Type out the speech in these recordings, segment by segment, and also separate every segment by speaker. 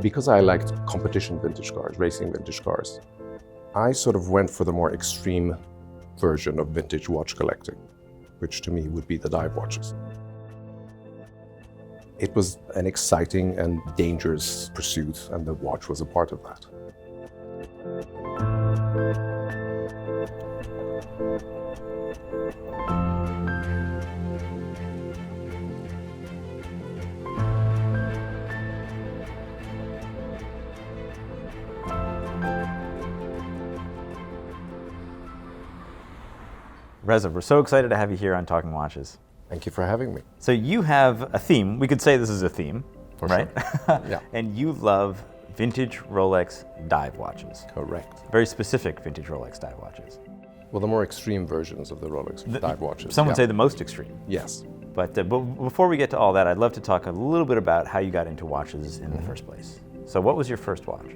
Speaker 1: Because I liked competition vintage cars, racing vintage cars, I sort of went for the more extreme version of vintage watch collecting, which to me would be the dive watches. It was an exciting and dangerous pursuit, and the watch was a part of that.
Speaker 2: Reza, we're so excited to have you here on Talking Watches.
Speaker 1: Thank you for having me.
Speaker 2: So you have a theme. We could say this is a theme,
Speaker 1: For
Speaker 2: right?
Speaker 1: sure. Yeah.
Speaker 2: And you love vintage Rolex dive watches.
Speaker 1: Correct.
Speaker 2: Very specific vintage Rolex dive watches.
Speaker 1: Well, the more extreme versions of the Rolex dive watches.
Speaker 2: Some would
Speaker 1: yeah.
Speaker 2: say the most extreme.
Speaker 1: Yes.
Speaker 2: But before we get to all that, I'd love to talk a little bit about how you got into watches in the first place. So what was your first watch?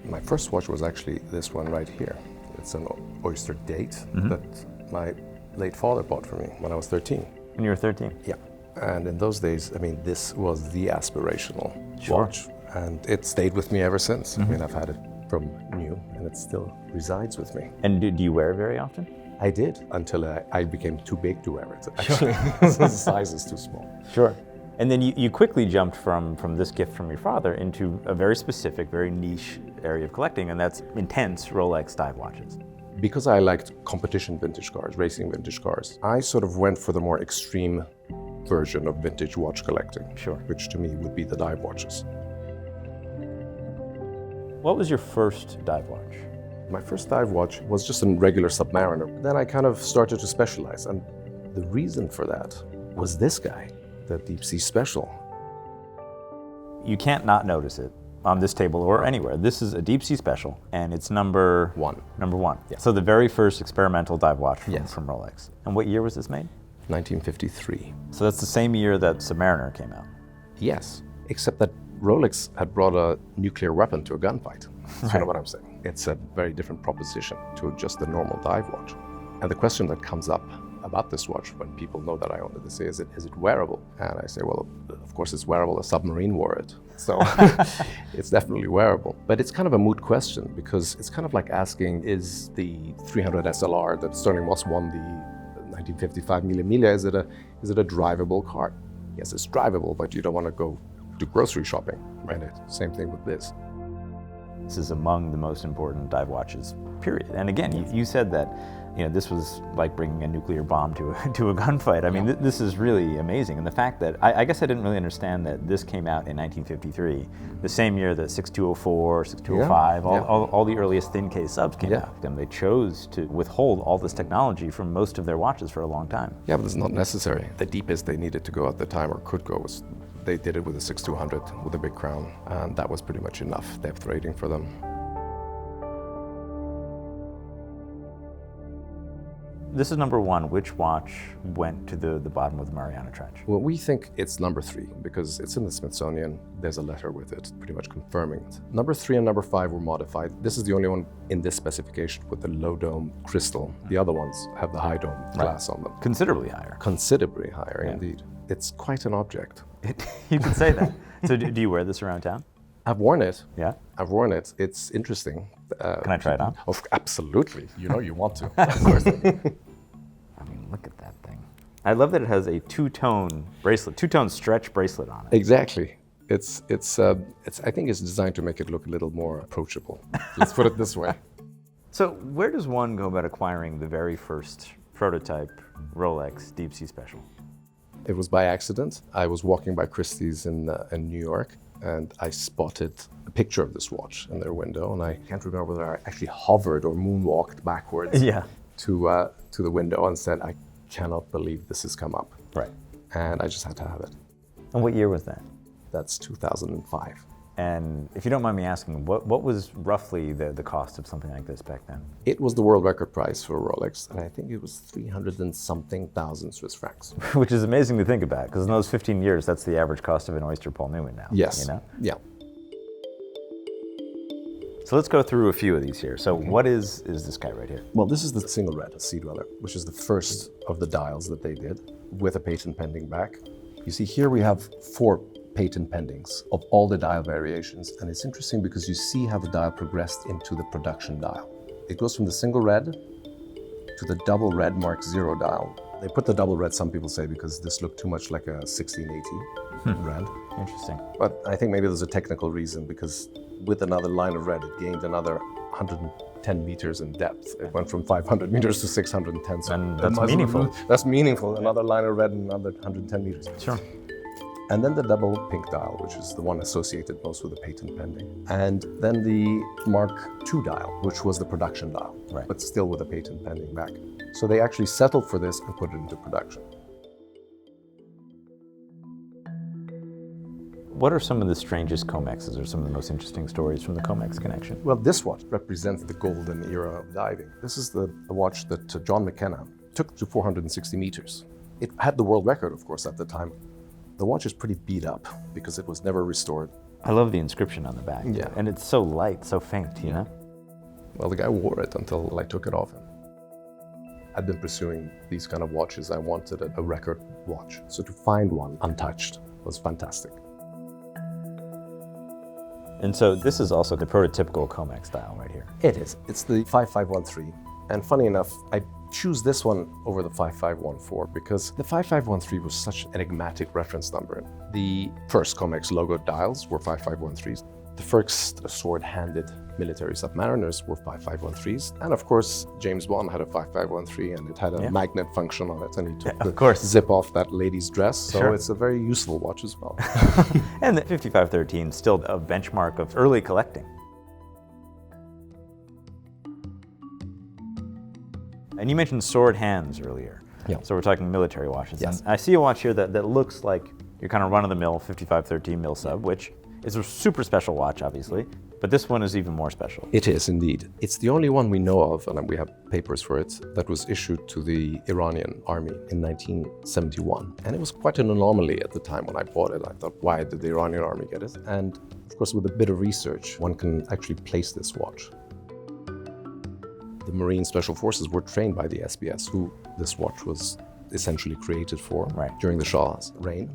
Speaker 1: My first watch was actually this one right here. It's an Oyster date that my late father bought for me when I was 13.
Speaker 2: When you were 13?
Speaker 1: Yeah. And in those days, I mean, this was the aspirational watch. And it stayed with me ever since. I mean, I've had it from new and it still resides with me.
Speaker 2: And do you wear it very often?
Speaker 1: I did until I became too big to wear it, actually. The size is too small.
Speaker 2: Sure. And then you quickly jumped from this gift from your father into a very specific, very niche area of collecting, and that's intense Rolex dive watches.
Speaker 1: Because I liked competition vintage cars, racing vintage cars, I sort of went for the more extreme version of vintage watch collecting.
Speaker 2: Sure.
Speaker 1: Which to me would be the dive watches.
Speaker 2: What was your first dive watch?
Speaker 1: My first dive watch was just a regular Submariner. Then I kind of started to specialize, and the reason for that was this guy, the Deep Sea Special.
Speaker 2: You can't not notice it on this table or anywhere. This is a Deep Sea Special, and it's number
Speaker 1: One.
Speaker 2: Number one.
Speaker 1: Yeah.
Speaker 2: So the very first experimental dive watch from,
Speaker 1: Yes.
Speaker 2: from Rolex. And what year was this made?
Speaker 1: 1953.
Speaker 2: So that's the same year that Submariner came out.
Speaker 1: Yes, except that Rolex had brought a nuclear weapon to a gunfight. You know what I'm saying? It's a very different proposition to just the normal dive watch. And the question that comes up about this watch when people know that I own it, they say, is it wearable? And I say, well, of course it's wearable. A submarine wore it. So it's definitely wearable. But it's kind of a moot question because it's kind of like asking, is the 300 SLR that Sterling Moss won the 1955 Mille Miglia, is it a drivable car? Yes, it's drivable, but you don't want to go do grocery shopping, right? Same thing with this.
Speaker 2: This is among the most important dive watches, period. And again, you said that this was like bringing a nuclear bomb to a gunfight. I mean, this is really amazing. And the fact that, I guess I didn't really understand that this came out in 1953, the same year that 6204, 6205, all the earliest thin case subs came out. And they chose to withhold all this technology from most of their watches for a long time.
Speaker 1: Yeah, but it's not necessary. The deepest they needed to go at the time, or could go, was they did it with a 6200 with a big crown, and that was pretty much enough depth rating for them.
Speaker 2: This is number one. Which watch went to the bottom of the Mariana Trench?
Speaker 1: Well, we think it's number 3 because it's in the Smithsonian. There's a letter with it pretty much confirming it. Number 3 and number 5 were modified. This is the only one in this specification with the low dome crystal. The other ones have the high dome glass on them.
Speaker 2: Considerably higher.
Speaker 1: Considerably higher, indeed. It's quite an object.
Speaker 2: You can say that. So do you wear this around town?
Speaker 1: I've worn it.
Speaker 2: Yeah?
Speaker 1: I've worn it. It's interesting.
Speaker 2: Can I try it on?
Speaker 1: Absolutely. You know you want to. Of course.
Speaker 2: I mean, look at that thing. I love that it has a two-tone bracelet, two-tone stretch bracelet on it.
Speaker 1: Exactly. It's. I think it's designed to make it look a little more approachable. Let's put it this way.
Speaker 2: So where does one go about acquiring the very first prototype Rolex Deep Sea Special?
Speaker 1: It was by accident. I was walking by Christie's in New York, and I spotted a picture of this watch in their window, and I can't remember whether I actually hovered or moonwalked backwards to the window and said, I cannot believe this has come up.
Speaker 2: Right.
Speaker 1: And I just had to have it.
Speaker 2: And what year was that?
Speaker 1: That's 2005.
Speaker 2: And if you don't mind me asking, what was roughly the cost of something like this back then?
Speaker 1: It was the world record price for Rolex, and I think it was 300 and something thousand Swiss francs.
Speaker 2: Which is amazing to think about, because in those 15 years, that's the average cost of an Oyster Paul Newman now.
Speaker 1: Yes.
Speaker 2: You know?
Speaker 1: Yeah.
Speaker 2: So let's go through a few of these here. So what is this guy right here?
Speaker 1: Well, this is the single red Sea Dweller, which is the first of the dials that they did with a patent pending back. You see here we have 4 patent pendings of all the dial variations. And it's interesting because you see how the dial progressed into the production dial. It goes from the single red to the double red Mark 0 dial. They put the double red, some people say, because this looked too much like a 1680 red.
Speaker 2: Interesting.
Speaker 1: But I think maybe there's a technical reason, because with another line of red, it gained another 110 meters in depth. It went from 500 meters to 610. So
Speaker 2: And that's meaningful.
Speaker 1: That's meaningful. Another line of red and another 110 meters.
Speaker 2: Sure.
Speaker 1: And then the double pink dial, which is the one associated most with the patent pending. And then the Mark II dial, which was the production dial,
Speaker 2: Right.
Speaker 1: but still with a patent pending back. So they actually settled for this and put it into production.
Speaker 2: What are some of the strangest COMEXs or some of the most interesting stories from the COMEX connection?
Speaker 1: Well, this watch represents the golden era of diving. This is the watch that John McKenna took to 460 meters. It had the world record, of course, at the time. The watch is pretty beat up because it was never restored.
Speaker 2: I love the inscription on the back.
Speaker 1: Yeah.
Speaker 2: And it's so light, so faint, you know?
Speaker 1: Well, the guy wore it until I took it off him. I've been pursuing these kind of watches. I wanted a record watch. So to find one untouched was fantastic.
Speaker 2: And so this is also the prototypical COMEX style right here.
Speaker 1: It is. It's the 5513. And funny enough, I choose this one over the 5514 because the 5513 was such an enigmatic reference number. The first COMEX logo dials were 5513s. The first sword-handed military submariners were 5513s. And of course, James Bond had a 5513 and it had a magnet function on it, and he took the zip off that lady's dress. So it's a very useful watch as well.
Speaker 2: And the 5513 is still a benchmark of early collecting. And you mentioned sword hands earlier.
Speaker 1: Yeah.
Speaker 2: So we're talking military watches.
Speaker 1: Yes.
Speaker 2: And I see a watch here that looks like your kind of run-of-the-mill 5513 mil sub, which is a super special watch, obviously. But this one is even more special.
Speaker 1: It is indeed. It's the only one we know of, and we have papers for it, that was issued to the Iranian army in 1971. And it was quite an anomaly at the time when I bought it. I thought, why did the Iranian army get it? And of course, with a bit of research, one can actually place this watch. The Marine Special Forces were trained by the SBS, who this watch was essentially created for during the Shah's reign.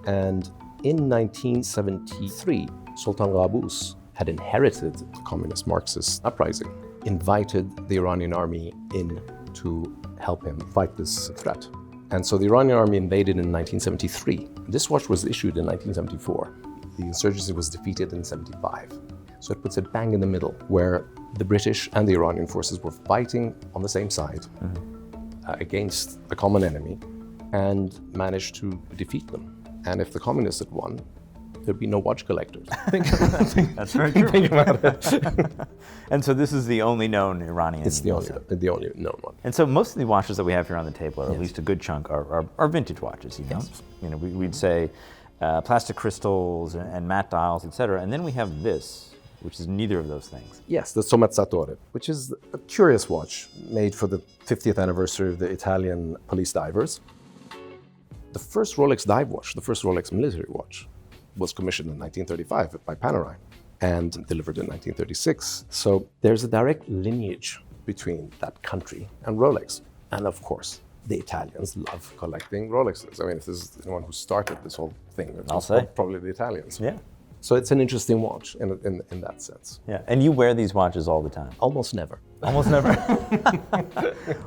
Speaker 1: And in 1973, Sultan Qaboos had inherited the communist Marxist uprising, invited the Iranian army in to help him fight this threat. And so the Iranian army invaded in 1973. This watch was issued in 1974. The insurgency was defeated in 75. So it puts it bang in the middle, where the British and the Iranian forces were fighting on the same side against a common enemy and managed to defeat them. And if the communists had won, there'd be no watch collectors.
Speaker 2: That's very true.
Speaker 1: Think about it.
Speaker 2: And so this is the only known Iranian.
Speaker 1: It's the only known one.
Speaker 2: And so most of the watches that we have here on the table, or at least a good chunk, are vintage watches. You know, you know, we'd say plastic crystals and matte dials, etc. And then we have this, which is neither of those things.
Speaker 1: Yes, the Sommazzatore, which is a curious watch made for the 50th anniversary of the Italian police divers. The first Rolex dive watch, the first Rolex military watch, was commissioned in 1935 by Panerai and delivered in 1936. So there's a direct lineage between that country and Rolex. And of course, the Italians love collecting Rolexes. I mean, if there's anyone who started this whole thing, it's probably the Italians.
Speaker 2: Yeah.
Speaker 1: So it's an interesting watch in that sense.
Speaker 2: Yeah, and you wear these watches all the time?
Speaker 1: Almost never.
Speaker 2: Almost never?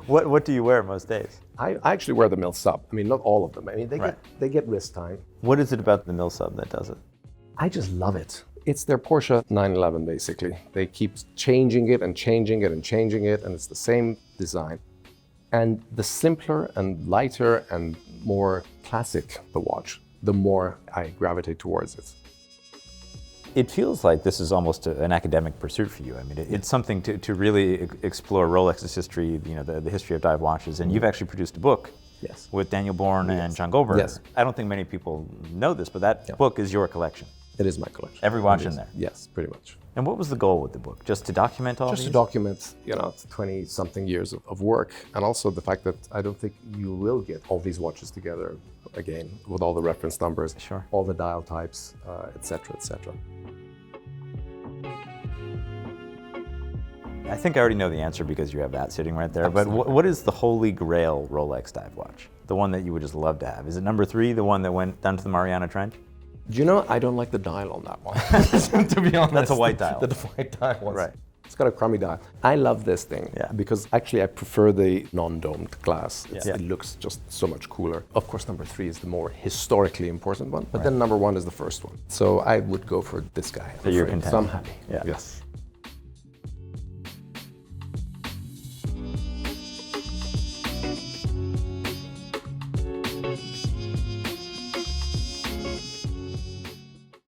Speaker 2: What do you wear most days?
Speaker 1: I actually wear the mil sub. I mean, not all of them. I mean, they get wrist time.
Speaker 2: What is it about the mil sub that does it?
Speaker 1: I just love it. It's their Porsche 911, basically. They keep changing it and changing it and changing it, and it's the same design. And the simpler and lighter and more classic the watch, the more I gravitate towards it.
Speaker 2: It feels like this is almost an academic pursuit for you. I mean, it's something to really explore Rolex's history, you know, the history of dive watches. And you've actually produced a book with Daniel Bourne and John Goldberger.
Speaker 1: Yes.
Speaker 2: I don't think many people know this, but that book is your collection.
Speaker 1: It is my collection.
Speaker 2: Every watch in there?
Speaker 1: Yes, pretty much.
Speaker 2: And what was the goal with the book? Just to document all these?
Speaker 1: Just to document, you know, 20-something years of work. And also the fact that I don't think you will get all these watches together again with all the reference numbers, all the dial types, et cetera, et cetera.
Speaker 2: I think I already know the answer because you have that sitting right there. Absolutely. But what is the holy grail Rolex dive watch? The one that you would just love to have? Is it number 3, the one that went down to the Mariana Trench?
Speaker 1: You know, I don't like the dial on that one. To be honest.
Speaker 2: That's a white dial.
Speaker 1: The white dial one.
Speaker 2: Right.
Speaker 1: It's got a crummy dial. I love this thing because actually I prefer the non-domed glass. It looks just so much cooler. Of course, number 3 is the more historically important one, but then number 1 is the first one. So I would go for this guy.
Speaker 2: So you're content.
Speaker 1: So I'm happy.
Speaker 2: Yeah.
Speaker 1: Yes.